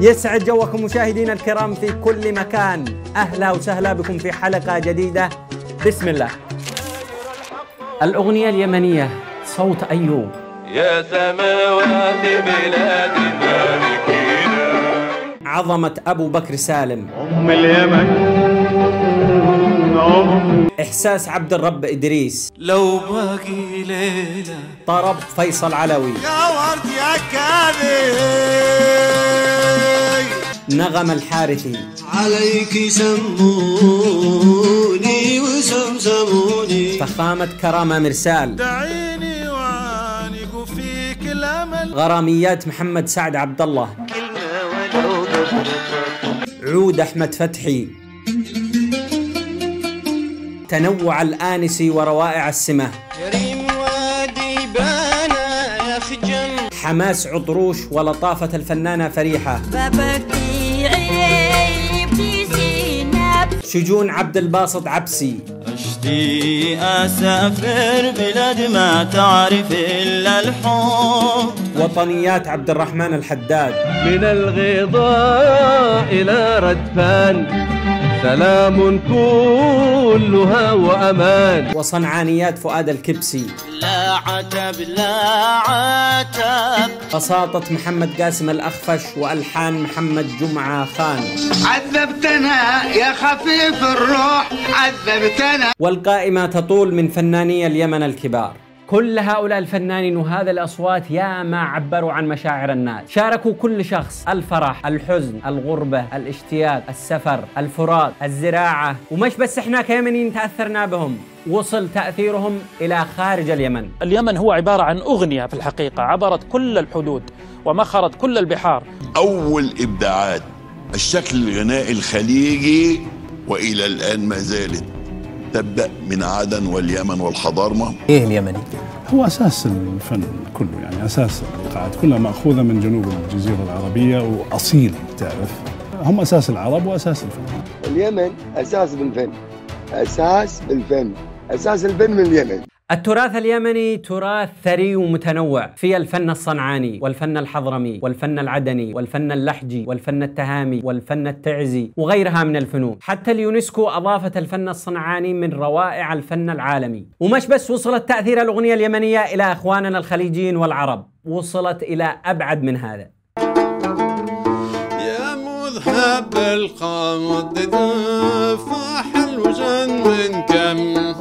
يسعد جوكم مشاهدينا الكرام في كل مكان، أهلا وسهلا بكم في حلقة جديدة. بسم الله. الأغنية اليمنية صوت أيوب. يا سماوات بلاد مالكينا، عظمة أبو بكر سالم، أم اليمن إحساس عبد الرب إدريس، لو باقي ليلة طرب فيصل علوي، يا ورد يا كاذب، نغم الحارثي، عليك سموني وسمسموني، فخامة كرامة مرسال، دعيني وانق فيك الأمل، غراميات محمد سعد عبد الله، عود أحمد فتحي، تنوع الآنسي وروائع السمة، كريم وادي بانا يا خجم، حماس عطروش ولطافة الفنانة فريحة، شجون عبد الباسط عبسي، أشتي أسافر بلاد ما تعرف إلا الحب، وطنيات عبد الرحمن الحداد، من الغضاء إلى ردفان سلام كلها وأمان، وصنعانيات فؤاد الكبسي، لا عتب لا عتب، بساطة محمد قاسم الأخفش وألحان محمد جمعة خان، عذبتنا يا خفيف الروح عذبتنا. والقائمة تطول من فناني اليمن الكبار. كل هؤلاء الفنانين وهذه الأصوات يا ما عبروا عن مشاعر الناس، شاركوا كل شخص الفرح، الحزن، الغربة، الاشتياق، السفر، الفراق، الزراعة، ومش بس احنا كيمنيين تأثرنا بهم، وصل تأثيرهم إلى خارج اليمن. اليمن هو عبارة عن أغنية في الحقيقة عبرت كل الحدود ومخرت كل البحار. أول إبداعات الشكل الغنائي الخليجي وإلى الآن ما زالت تبدأ من عدن واليمن والحضارمة. ايه اليمني؟ هو اساس الفن كله، يعني اساس الايقاعات كلها ماخوذه من جنوب الجزيره العربيه واصيل، تعرف هم اساس العرب واساس الفن. اليمن اساس بالفن، اساس بالفن، اساس الفن من اليمن. التراث اليمني تراث ثري ومتنوع، في الفن الصنعاني والفن الحضرمي والفن العدني والفن اللحجي والفن التهامي والفن التعزي وغيرها من الفنون. حتى اليونسكو أضافت الفن الصنعاني من روائع الفن العالمي. ومش بس وصلت تأثير الأغنية اليمنية إلى أخواننا الخليجيين والعرب، وصلت إلى أبعد من هذا. يا مذهب القامد فحل وجن كم.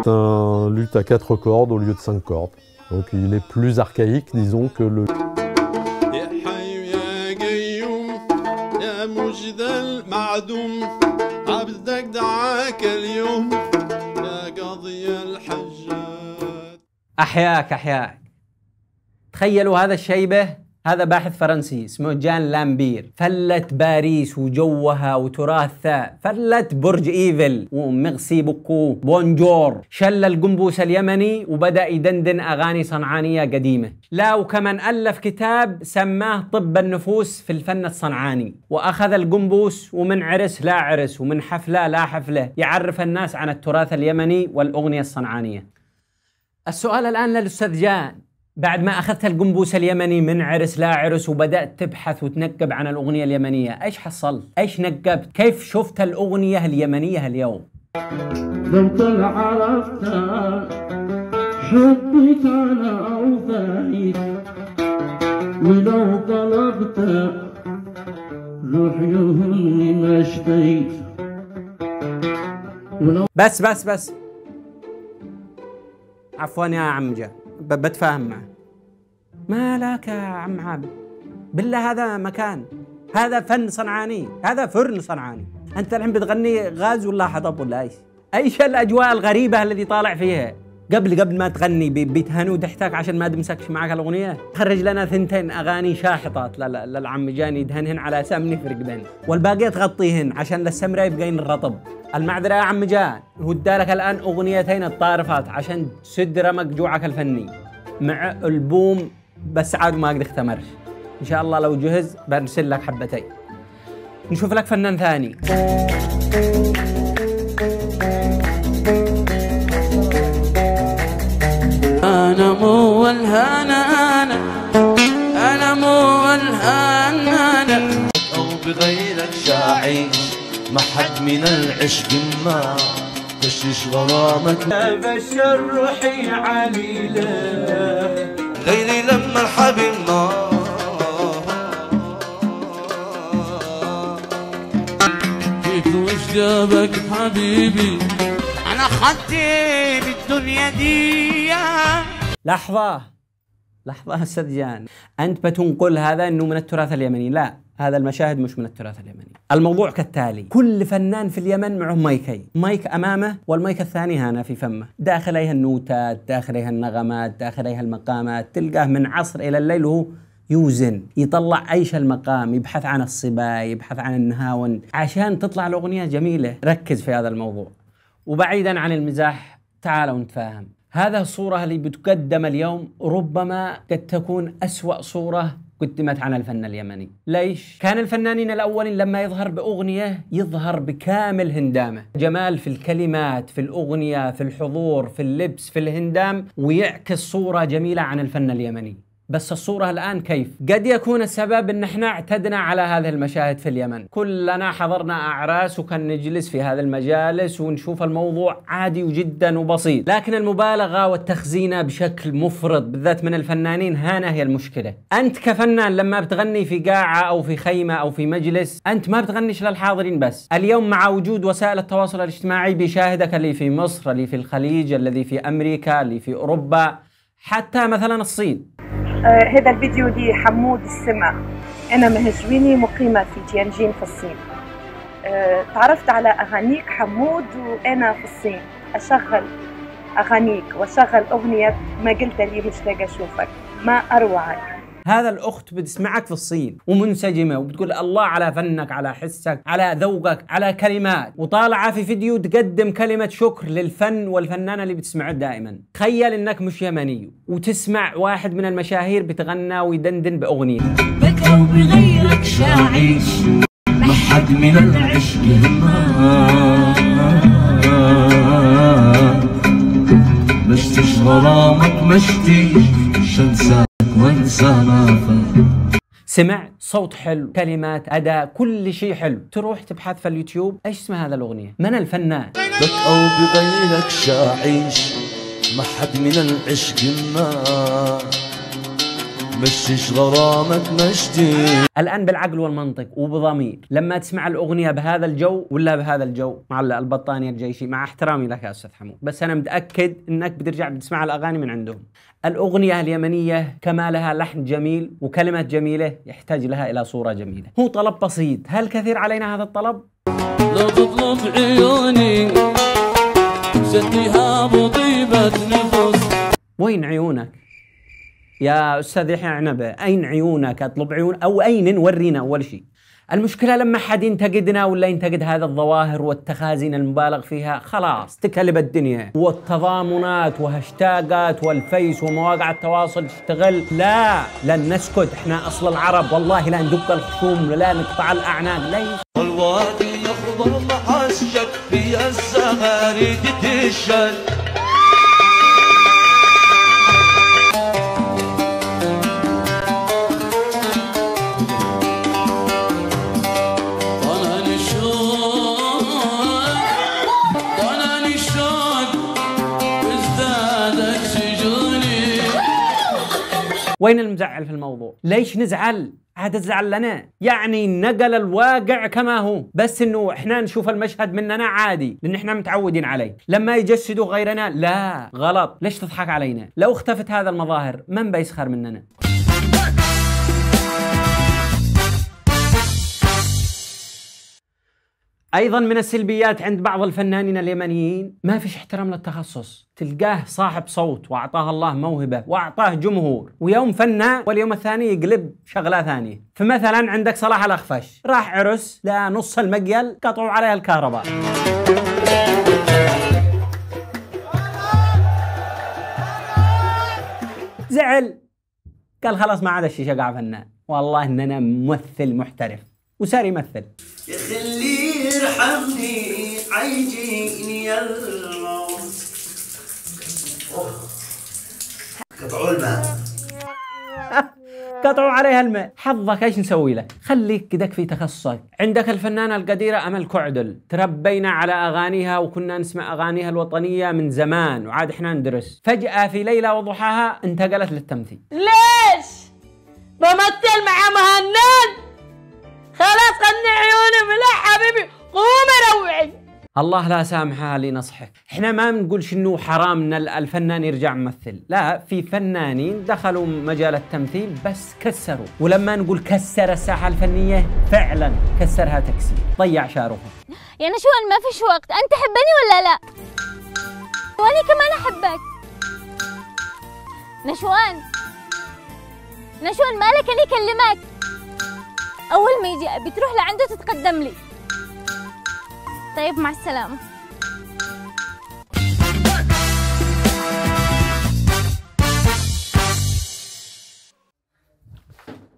C'est un luth à 4 cordes au lieu de 5 cordes. Donc il est plus archaïque, disons, que le... يا حي يا قيوم يا مجد المعدوم، عبدك دعاك اليوم يا قاضي الحجات. أحياك أحياك. تخيلوا هذا الشيبة، هذا باحث فرنسي اسمه جان لامبير، فلت باريس وجوها وتراثها، فلت برج ايفل ومغسي بوكو بونجور، شل القنبوس اليمني وبدأ يدندن أغاني صنعانية قديمة. لا وكمان ألف كتاب سماه طب النفوس في الفن الصنعاني، وأخذ القنبوس ومن عرس لا عرس ومن حفلة لا حفلة يعرف الناس عن التراث اليمني والأغنية الصنعانية. السؤال الآن للأستاذ جان، بعد ما أخذت القنبوس اليمني من عرس لا عرس وبدأت تبحث وتنقب عن الأغنية اليمنية، إيش حصلت؟ إيش نقبت؟ كيف شفت الأغنية اليمنية اليوم؟ لو طلع عرفتها حبيت على أوفايك، ولو طلبت روح يهمني ما اشتيت. بس عفوا يا عم جا، بتفاهم معه. ما لك يا عم عابد، بالله هذا مكان، هذا فن صنعاني، هذا فرن صنعاني. انت الحين بتغني غاز ولا حطب ولا ايش الأجواء الغريبة الذي طالع فيها؟ قبل ما تغني بيتهنوا تحتك عشان ما تمسكش معك الأغنية. خرج لنا 2 أغاني شاحطات للعم جاني يدهنهن على سمني في رقبهن، والباقية تغطيهن عشان للسمرة يبقين الرطب. المعذرة يا عم جان، ودالك الآن أغنيتين الطارفات عشان تسد رمق جوعك الفني مع ألبوم، بس عاد ما قد اختمرش. إن شاء الله لو جهز برسل لك حبتين. نشوف لك فنان ثاني. أنا مو الهنا أنا مو الهنا بغيرك شاعيش ما حد من العشق ما كشش غرامك بشر روحي عليلة غيري لما الحبيب نار كيف وش جابك حبيبي أنا خدي بالدنيا دي. لحظة أستاذ جان، أنت بتنقل هذا أنه من التراث اليمني. لا، هذا المشاهد مش من التراث اليمني. الموضوع كالتالي: كل فنان في اليمن معه مايكين، مايك أمامه والمايك الثاني هنا في فمه، داخل عليها النوتات، داخل عليها النغمات، داخل عليها المقامات. تلقاه من عصر إلى الليل وهو يوزن، يطلع أيش المقام، يبحث عن الصبا، يبحث عن النهاون عشان تطلع الأغنية جميلة. ركز في هذا الموضوع. وبعيدا عن المزاح، تعالوا نتفاهم. هذا الصورة اللي بتقدم اليوم ربما قد تكون أسوأ صورة قدمت عن الفن اليمني. ليش؟ كان الفنانين الأولين لما يظهر بأغنية يظهر بكامل هندامه، جمال في الكلمات، في الأغنية، في الحضور، في اللبس، في الهندام، ويعكس صورة جميلة عن الفن اليمني. بس الصورة الآن كيف؟ قد يكون السبب إن احنا اعتدنا على هذه المشاهد في اليمن، كلنا حضرنا أعراس وكان نجلس في هذه المجالس ونشوف الموضوع عادي وجدا وبسيط، لكن المبالغة والتخزينة بشكل مفرط بالذات من الفنانين هنا هي المشكلة. أنت كفنان لما بتغني في قاعة أو في خيمة أو في مجلس، أنت ما بتغنيش للحاضرين بس. اليوم مع وجود وسائل التواصل الاجتماعي بيشاهدك اللي في مصر، اللي في الخليج، الذي في أمريكا، اللي في أوروبا، حتى مثلا الصين. هذا الفيديو دي حمود السمع. أنا مهجويني مقيمة في تيانجين في الصين. تعرفت على أغانيك حمود وأنا في الصين أشغل أغانيك وأشغل أغنية ما قلت لي مشتاقة أشوفك، ما أروعك. هذا الأخت بتسمعك في الصين ومنسجمة وبتقول الله على فنك، على حسك، على ذوقك، على كلمات، وطالعة في فيديو تقدم كلمة شكر للفن والفنانة اللي بتسمعه دائما. تخيل إنك مش يمني وتسمع واحد من المشاهير بتغنى ويدندن بأغنية بكى وبغيرك شاعيش ما حد من العشق مشتش غرامك مشتي شنساك وانسى ما فات. سمع صوت حلو، كلمات، أداء، كل شيء حلو. تروح تبحث في اليوتيوب ايش اسم هذا الأغنية، من الفنان. بكى وبغيرك شاعيش ما حد من العشق ما مشيش غرامك مشتي. الآن بالعقل والمنطق وبضمير، لما تسمع الأغنية بهذا الجو ولا بهذا الجو، مع البطانية الجيشي، مع احترامي لك يا أستاذ حمود، بس أنا متأكد إنك بترجع بتسمع الأغاني من عندهم. الأغنية اليمنية كما لها لحن جميل وكلمات جميلة يحتاج لها إلى صورة جميلة. هو طلب بسيط، هل كثير علينا هذا الطلب؟ لو تطلب عيوني زديها بطيبة نفس. وين عيونك يا أستاذ يحيى عنبة؟ أين عيونك؟ أطلب عيون أو أين نورينا أول شيء. المشكلة لما حد ينتقدنا ولا ينتقد هذا الظواهر والتخازين المبالغ فيها، خلاص تكلب الدنيا، والتضامنات وهاشتاجات والفيس ومواقع التواصل تشتغل. لا، لن نسكت، احنا أصل العرب، والله لا ندق الخشوم لا نقطع الأعناق. ليش؟ والوادي يخضر محشك في الزغاريد تشل. وين المزعل في الموضوع؟ ليش نزعل؟ عاد الزعل لنا، يعني نقل الواقع كما هو، بس انه احنا نشوف المشهد مننا عادي لان احنا متعودين عليه، لما يجسدوا غيرنا لا غلط. ليش تضحك علينا؟ لو اختفت هذا المظاهر من بيسخر مننا؟ أيضا من السلبيات عند بعض الفنانين اليمنيين ما فيش احترام للتخصص. تلقاه صاحب صوت وأعطاه الله موهبة وأعطاه جمهور، ويوم فنان واليوم الثاني يقلب شغلة ثانية. فمثلا عندك صلاح الأخفش، راح عرس لا نص المقيل قطعوا عليها الكهرباء. زعل، قال خلاص ما عاد الشي شقع فنان، والله إننا ممثل محترف، وصار يمثل. يا خلي يرحمني عيجيني الموت. قطعوا الماء. قطعوا عليها الماء. حظك ايش نسوي له؟ خليك كدك في تخصصك. عندك الفنانة القديرة أمل كعدل، تربينا على أغانيها وكنا نسمع أغانيها الوطنية من زمان وعاد إحنا ندرس. فجأة في ليلة وضحاها انتقلت للتمثيل. ليش؟ بمثل مع مهند؟ خلاص خلني عيوني ملح حبيبي، قومي روعي. الله لا سامحها اللي نصحك. احنا ما بنقولش انه حرام ان الفنان يرجع ممثل، لا، في فنانين دخلوا مجال التمثيل بس كسروا، ولما نقول كسر الساحة الفنية فعلا كسرها تكسير، ضيع شارها. يا نشوان ما فيش وقت، انت تحبني ولا لا؟ وانا كمان احبك. نشوان مالك؟ انا اكلمك. اول ما يجي ابي تروح لعنده تتقدم لي. طيب مع السلامة.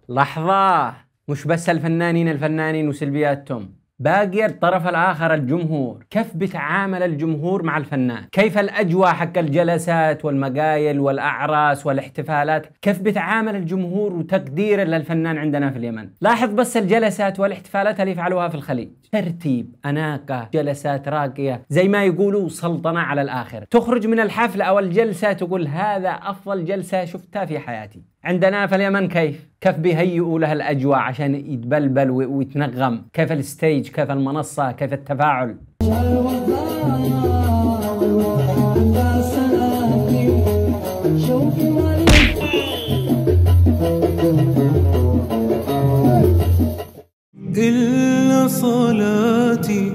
لحظة، مش بس الفنانين وسلبياتهم، باقي الطرف الآخر الجمهور. كيف بيتعامل الجمهور مع الفنان؟ كيف الأجواء حق الجلسات والمقايل والأعراس والاحتفالات؟ كيف بيتعامل الجمهور وتقدير للفنان عندنا في اليمن؟ لاحظ بس الجلسات والاحتفالات اللي يفعلوها في الخليج، ترتيب، أناقة، جلسات راقية، زي ما يقولوا سلطنة على الآخر. تخرج من الحفلة أو الجلسة تقول هذا أفضل جلسة شفتها في حياتي. عندنا في اليمن كيف بيهيئوا له الأجواء عشان يتبلبل ويتنغم، كيف الستيج، كيف المنصة، كيف التفاعل. إلا صلاتي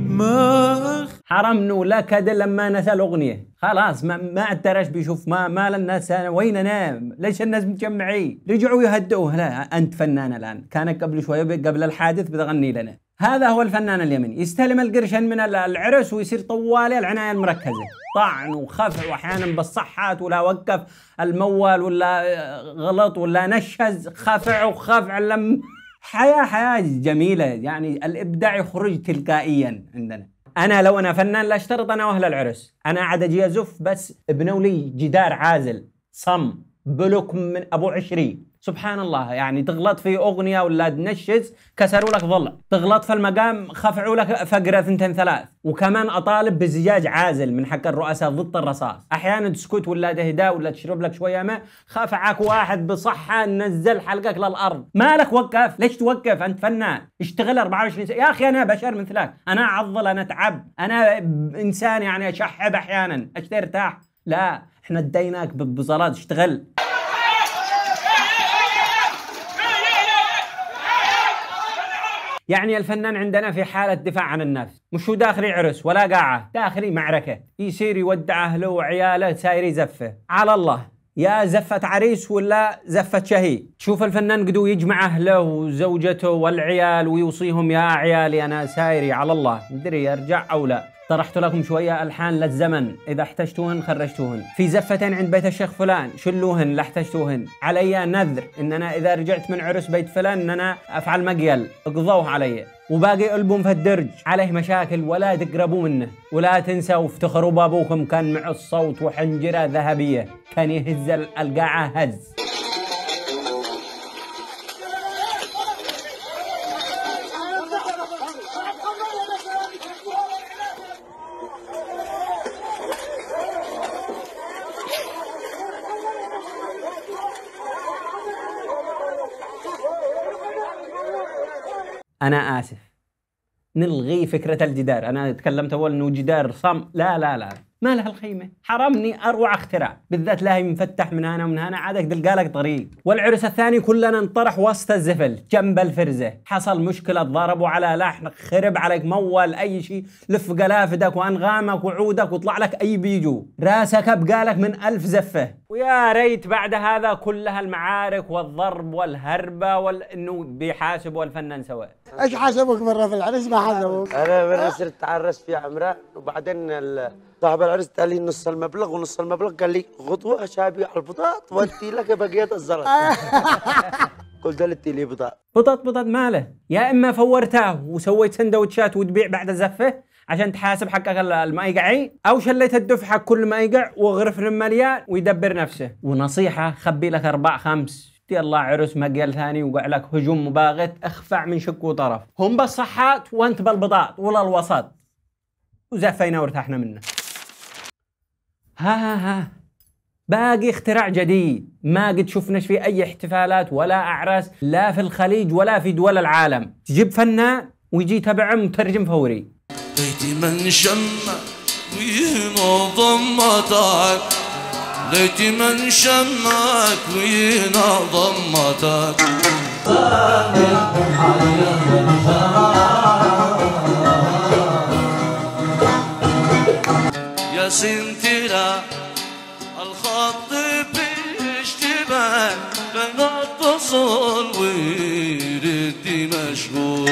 ما حرمنا ولا كذا لما نسى الأغنية، خلاص ما اعترش بيشوف ما للناس ويننا، ليش الناس متجمعين؟ رجعوا يهدئوا. لا أنت فنان الآن، كانك قبل شوية قبل الحادث بتغني لنا. هذا هو الفنان اليمني، يستلم القرشين من العرس ويصير طوالي العناية المركزة، طعن وخفع وأحيانا بالصحات، ولا وقف الموال ولا غلط ولا نشز، خفع وخفع لم حياة جميلة، يعني الإبداع يخرج تلقائيا عندنا. أنا لو أنا فنان لا اشترط أنا وأهل العرس، أنا عاد أجي أزف بس ابنوا لي جدار عازل صم بلوك من أبو 20، سبحان الله، يعني تغلط في أغنية ولا تنشز كسروا لك ضلع، تغلط في المقام خفعوا لك فقرة 2 3، وكمان أطالب بزجاج عازل من حق الرؤساء ضد الرصاص. أحيانا تسكت ولا تهدى ولا تشرب لك شوية ماء، خفعك واحد بصحة نزل حلقك للأرض. مالك وقف؟ ليش توقف؟ أنت فنان، اشتغل 24 ساعة. يا أخي أنا بشر مثلك، أنا أعضل، أنا أتعب، أنا إنسان يعني أشحب أحيانا، أشتي ارتاح. لا، إحنا اديناك بصلاة، اشتغل. يعني الفنان عندنا في حالة دفاع عن النفس، مش هو داخلي عرس ولا قاعة، داخلي معركة، يصير يودع أهله وعياله، ساير يزفه على الله، يا زفة عريس ولا زفة شهيد. تشوف الفنان قدو يجمع أهله وزوجته والعيال ويوصيهم يا عيالي أنا سايري على الله، مدري يرجع أو لا. طرحت لكم شوية ألحان للزمن، إذا احتجتوهن خرجتوهن. في زفتين عند بيت الشيخ فلان، شلوهن لا احتجتوهن. علي نذر إن أنا إذا رجعت من عرس بيت فلان إن أنا أفعل مقيل، اقضوه علي. وباقي ألبوم في الدرج عليه مشاكل ولا تقربوا منه. ولا تنسوا افتخروا بابوكم كان معه الصوت وحنجرة ذهبية، كان يهز القاعة هز. أنا آسف، نلغي فكرة الجدار. أنا تكلمت أول إنه جدار صم، لا لا لا، ما لها الخيمة، حرمني أروع اختراع، بالذات لا هي مفتح من هنا ومن هنا، عادك تلقالك طريق. والعرس الثاني كلنا انطرح وسط الزفل جنب الفرزة، حصل مشكلة، ضربوا على لحن، خرب عليك موال، أي شيء، لف قلافدك وأنغامك وعودك وطلع لك أي بيجو، راسك بقالك من 1000 زفة. ويا ريت بعد هذا كلها المعارك والضرب والهربة إنه بيحاسبوا الفنان سواء. ايش حاسبوك مرة في العرس؟ ما حاسبوك. انا مرة صرت عرس في عمران، وبعدين صاحب العرس قال لي نص المبلغ، ونص المبلغ قال لي غطوة شابي على البطاط وانتي لك بقية الزلط. قلت له لي بطاط ماله؟ يا اما فورتاه وسويت سندوتشات وتبيع بعد الزفة عشان تحاسب حقك المايقعي، او شليت الدف حق كل مايقع وغرف مليان ويدبر نفسه. ونصيحة، خبي لك 4 5 يلا عرس مقيل ثاني وقع لك هجوم مباغت اخفع من شك وطرف. هم بالصحات وانت بالبضاط ولا الوسط، وزفينا وارتحنا منه. ها باقي اختراع جديد ما قد شفناش فيه اي احتفالات ولا اعراس لا في الخليج ولا في دول العالم. تجيب فنان ويجي تبعه مترجم فوري. ليتي من شمك ويهنا ضمتك، ليتي من شمك ويهنا ضمتك. يا سنترا الخط بيشتبك لما اتصل وردي مشغول.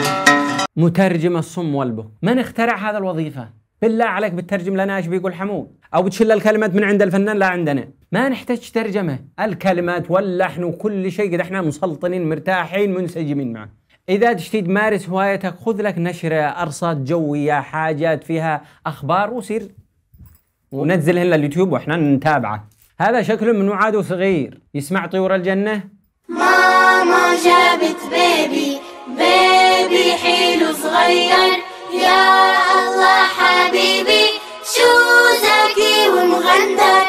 مترجم الصم والبكم، من اخترع هذا الوظيفة؟ بالله عليك بتترجم لنا ايش بيقول حمود، او بتشيل الكلمات من عند الفنان لا عندنا. ما نحتاج ترجمة، الكلمات واللحن وكل شيء قد احنا مسلطنين مرتاحين منسجمين معه. اذا تشتي تمارس هوايتك خذ لك نشرة، ارصاد جوية، حاجات فيها اخبار وسير وننزلهن لليوتيوب واحنا نتابعه. هذا شكله من وعاده صغير يسمع طيور الجنة. ماما جابت بيبي بيبي حلو صغير، يا الله حبيبي شو ذكي ومغندر.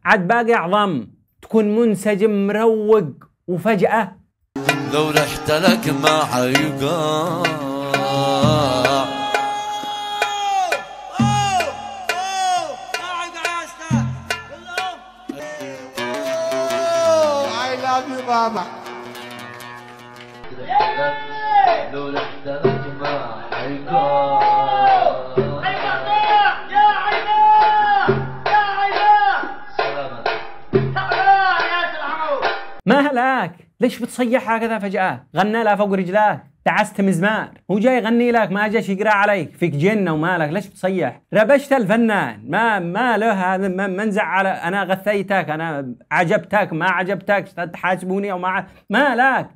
عاد باقي اعظم تكون منسجم مروق وفجأة لو رحت لك ما حيقع. بابا لو رحت لك ما حيقع. يا مالك؟ ليش بتصيح هكذا فجأة؟ غنى لها فوق رجلاك، تعست مزمار، هو جاي يغني لك ما جاش يقرا عليك، فيك جنة ومالك ليش بتصيح؟ ربشت الفنان، ما له هذا، ما نزعل، انا غثيتك، انا عجبتك ما عجبتك، تحاسبوني او مالك؟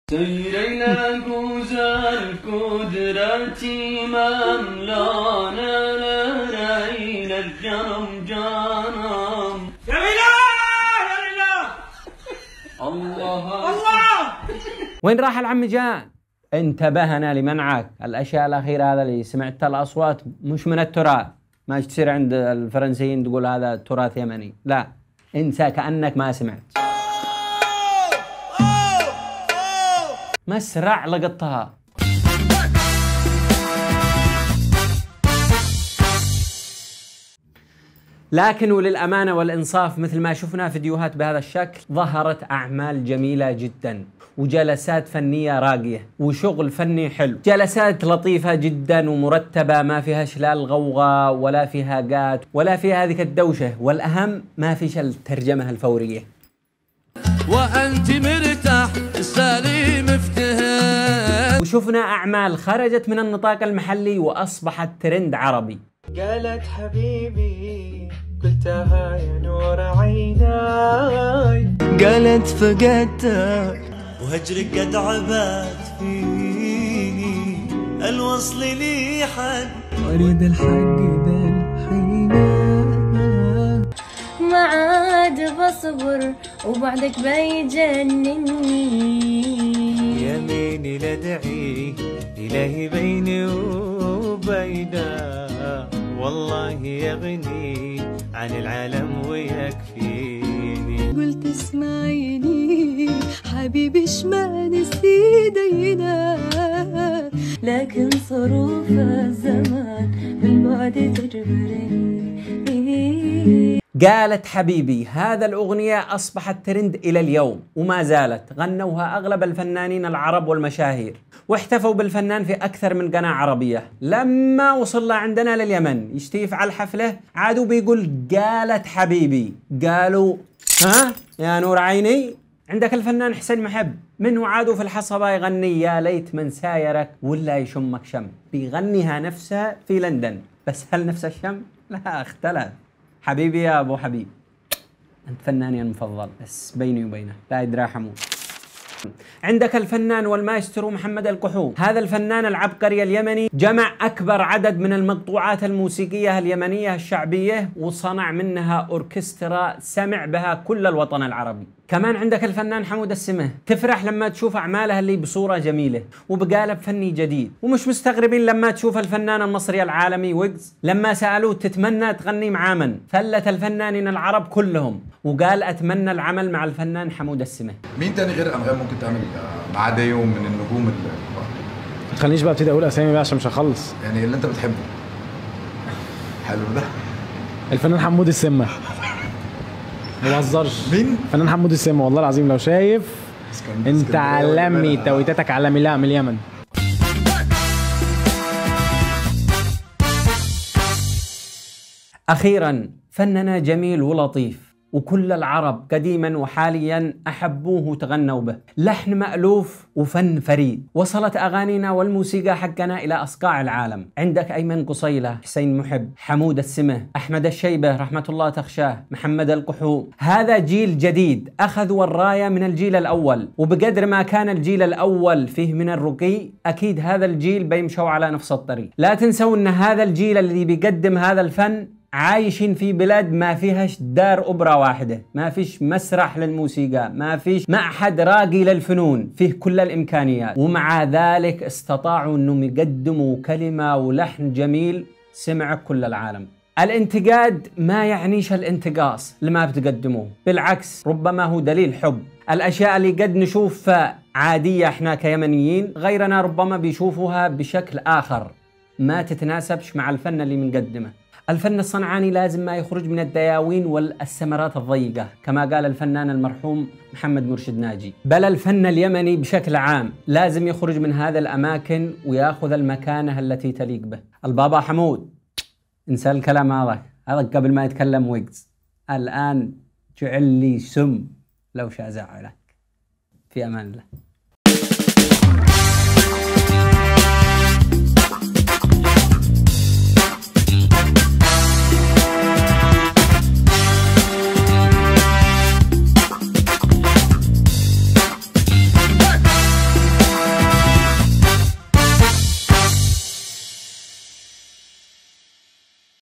سيرينا جوزان قدرتي مملانا لرينا الجرم جرم. يا إله يا إله الله الله. وين راح العم جان؟ انتبهنا لمنعك، الاشياء الاخيره هذا اللي سمعت الاصوات مش من التراث، ما تصير عند الفرنسيين تقول هذا تراث يمني، لا انسى كانك ما سمعت. مسرع لقطها. لكن وللأمانة والإنصاف مثل ما شفنا فيديوهات بهذا الشكل ظهرت أعمال جميلة جدا وجلسات فنية راقية وشغل فني حلو، جلسات لطيفة جدا ومرتبة ما فيهاش لا الغوغاء ولا فيها قات ولا فيها هذيك الدوشة، والأهم ما فيش الترجمة الفورية. وأنت مرتاح السليم افتهام. وشفنا أعمال خرجت من النطاق المحلي وأصبحت ترند عربي. قالت حبيبي قلتها يا نور عيناي، قالت فقدتك وهجرك قد عبات فيني، الوصل لي حد اريد الحق بالحينة، ما عاد بصبر وبعدك بيجنني، يميني لدعي إلهي بيني وبينه، والله يغني عن العالم ويكفيني. قلت اسمعيني حبيبي ما نسيدينا، لكن صروف الزمان بالبعد تجبرني. قالت حبيبي هذا الأغنية أصبحت ترند إلى اليوم وما زالت، غنوها أغلب الفنانين العرب والمشاهير واحتفوا بالفنان في أكثر من قناة عربية. لما وصل عندنا لليمن يشتي يفعل حفلة عادوا بيقول قالت حبيبي، قالوا ها يا نور عيني. عندك الفنان حسين محب منه عادوا في الحصبة يغني يا ليت من سايرك ولا يشمك شم، بيغنيها نفسها في لندن، بس هل نفس الشم؟ لا اختلف. حبيبي يا ابو حبيب انت فناني المفضل بس بيني وبينه لا يدرى حمود. عندك الفنان والمايسترو محمد الكحوم، هذا الفنان العبقري اليمني جمع أكبر عدد من المقطوعات الموسيقية اليمنية الشعبية وصنع منها أوركسترا سمع بها كل الوطن العربي. كمان عندك الفنان حمود السمه، تفرح لما تشوف أعماله اللي بصورة جميلة وبقالب فني جديد، ومش مستغربين لما تشوف الفنان المصري العالمي ويجز لما سألوه تتمنى تغني مع من؟ فلت الفنانين العرب كلهم وقال أتمنى العمل مع الفنان حمود السمه. مين تاني غير أنغام ممكن تعمل معاه ديو من النجوم ما تخلينيش بقى ابتدي اقول اسامي بقى عشان مش هخلص. يعني اللي انت بتحبه. حلو ده. الفنان حمود السمه. ما بهزرش. مين؟ الفنان حمود السمه والله العظيم لو شايف انت عالمي، تويتاتك عالمي. لا من اليمن. أخيرا فننا جميل ولطيف وكل العرب قديما وحاليا أحبوه وتغنوا به، لحن مألوف وفن فريد، وصلت أغانينا والموسيقى حقنا إلى أصقاع العالم. عندك أيمن قصيلة، حسين محب، حمود السمه، أحمد الشيبة رحمة الله تخشاه، محمد القحوم. هذا جيل جديد أخذوا الراية من الجيل الأول، وبقدر ما كان الجيل الأول فيه من الرقي أكيد هذا الجيل بيمشوا على نفس الطريق. لا تنسوا أن هذا الجيل اللي بيقدم هذا الفن عايشين في بلاد ما فيهاش دار أوبرا واحدة، ما فيش مسرح للموسيقى، ما فيش معهد راقي للفنون، فيه كل الإمكانيات، ومع ذلك استطاعوا أنهم يقدموا كلمة ولحن جميل سمع كل العالم. الانتقاد ما يعنيش الانتقاص لما بتقدموه، بالعكس ربما هو دليل حب. الأشياء اللي قد نشوفها عادية احنا كيمنيين غيرنا ربما بيشوفوها بشكل آخر ما تتناسبش مع الفن اللي بنقدمه. الفن الصنعاني لازم ما يخرج من الدياوين والثمرات الضيقة كما قال الفنان المرحوم محمد مرشد ناجي، بل الفن اليمني بشكل عام لازم يخرج من هذه الأماكن ويأخذ المكانة التي تليق به. البابا حمود انسى الكلام هذا قبل ما يتكلم ويجز، الآن جعل لي سم لو شاء زعلك. في أمان الله.